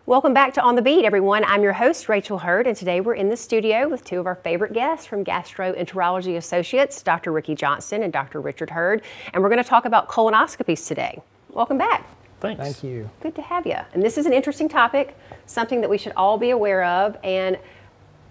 Welcome back to On the Beat, everyone. I'm your host, Rachel Hurd, and today we're in the studio with two of our favorite guests from Gastroenterology Associates, Dr. Ricky Johnston and Dr. Richard Hurd, and we're going to talk about colonoscopies today. Welcome back. Thanks. Thank you. Good to have you. And this is an interesting topic, something that we should all be aware of. And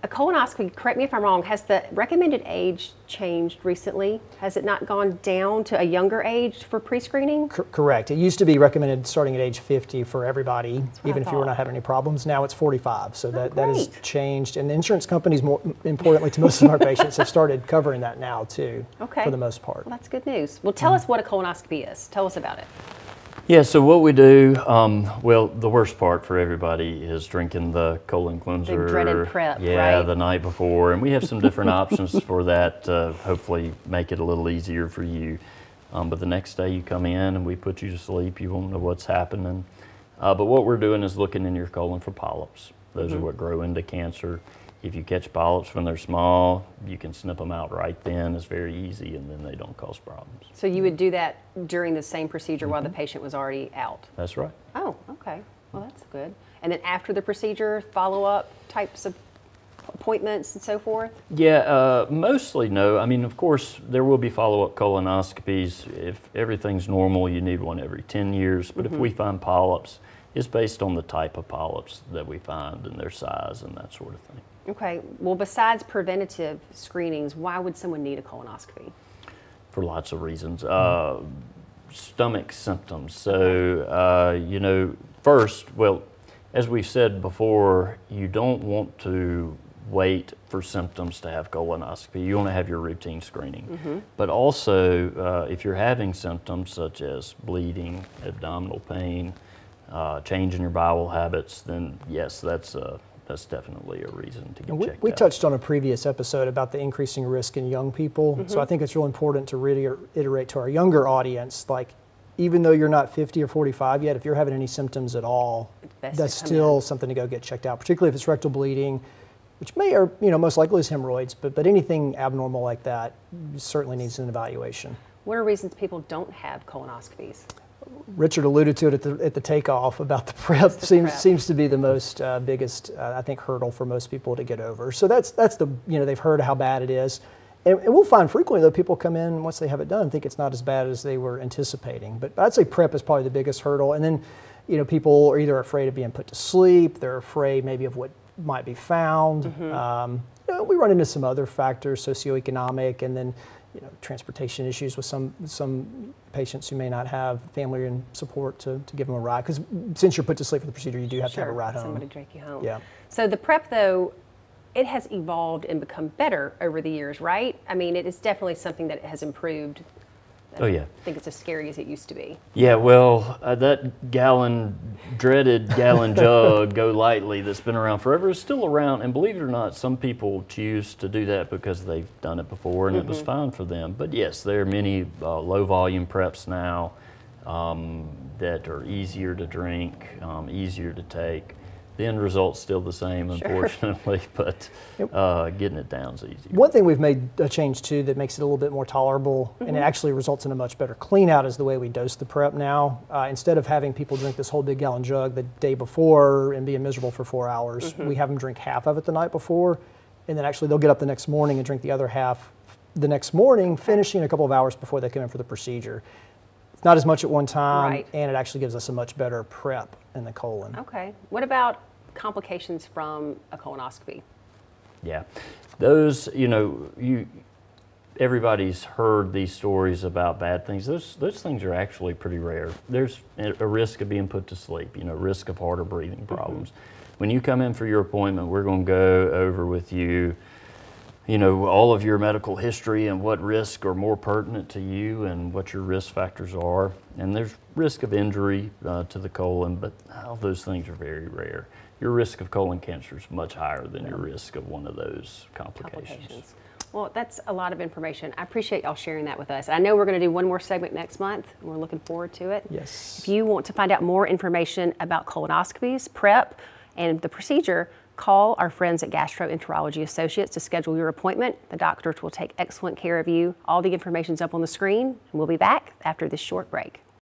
a colonoscopy, correct me if I'm wrong, has the recommended age changed recently? Has it not gone down to a younger age for pre-screening? Correct. It used to be recommended starting at age 50 for everybody, even if you were not having any problems. Now it's 45, so that has changed. And the insurance companies, more importantly to most of our patients, have started covering that now too, for the most part. Well, that's good news. Well, tell us what a colonoscopy is. Tell us about it. Yeah, so what we do, well, the worst part for everybody is drinking the colon cleanser. The dreaded prep, yeah, right? The night before. And we have some different options for that to hopefully make it a little easier for you. But the next day you come in and we put you to sleep. You won't know what's happening. But what we're doing is looking in your colon for polyps. Those are what grow into cancer. If you catch polyps when they're small, you can snip them out right then. It's very easy, and then they don't cause problems. So you would do that during the same procedure while the patient was already out? That's right. Oh, okay. Well, that's good. And then after the procedure, follow-up types of appointments and so forth? Yeah, mostly no. I mean, of course, there will be follow-up colonoscopies. If everything's normal, you need one every 10 years. But if we find polyps, it's based on the type of polyps that we find and their size and that sort of thing. Okay. Well, besides preventative screenings, why would someone need a colonoscopy? For lots of reasons. Stomach symptoms. So, you know, first, well, as we've said before, you don't want to wait for symptoms to have colonoscopy. You want to have your routine screening. But also, if you're having symptoms such as bleeding, abdominal pain, change in your bowel habits, then yes, that's definitely a reason to get checked out. We touched on a previous episode about the increasing risk in young people. So I think it's real important to reiterate to our younger audience, like, even though you're not 50 or 45 yet, if you're having any symptoms at all, that's still something to go get checked out, particularly if it's rectal bleeding, which may or most likely is hemorrhoids, but anything abnormal like that certainly needs an evaluation. What are reasons people don't have colonoscopies? Richard alluded to it at the takeoff about the prep. Seems to be the most biggest, I think, hurdle for most people to get over. So that's the, they've heard how bad it is. And we'll find frequently, though, people come in once they have it done, think it's not as bad as they were anticipating. But I'd say prep is probably the biggest hurdle. And then, people are either afraid of being put to sleep, they're afraid maybe of what might be found. We run into some other factors, socioeconomic, and then transportation issues with some patients who may not have family and support to give them a ride. Because since you're put to sleep for the procedure, you do have to have a ride home. Somebody to take you home. Yeah. So the prep, though, it has evolved and become better over the years, right? I mean, it is definitely something that has improved. Oh, yeah. I think it's as scary as it used to be. Yeah, well, that dreaded gallon jug, go lightly, that's been around forever is still around. And believe it or not, some people choose to do that because they've done it before and it was fine for them. But yes, there are many low volume preps now that are easier to drink, easier to take. The end result's still the same, unfortunately, but getting it down is easy. One thing we've made a change to that makes it a little bit more tolerable and it actually results in a much better clean out is the way we dose the prep now. Instead of having people drink this whole big gallon jug the day before and being miserable for 4 hours, we have them drink half of it the night before, and then actually they'll get up the next morning and drink the other half the next morning, finishing a couple of hours before they come in for the procedure. It's not as much at one time, and it actually gives us a much better prep in the colon. Okay. What about complications from a colonoscopy? Yeah, those, everybody's heard these stories about bad things. Those things are actually pretty rare. There's a risk of being put to sleep, risk of heart or breathing problems. When you come in for your appointment, we're going to go over with you, all of your medical history and what risks are more pertinent to you and what your risk factors are. And there's risk of injury to the colon, but all those things are very rare. Your risk of colon cancer is much higher than your risk of one of those complications. Well, that's a lot of information. I appreciate y'all sharing that with us. I know we're going to do one more segment next month, and we're looking forward to it. Yes. If you want to find out more information about colonoscopies, prep, and the procedure, call our friends at Gastroenterology Associates to schedule your appointment. The doctors will take excellent care of you. All the information's up on the screen, and we'll be back after this short break.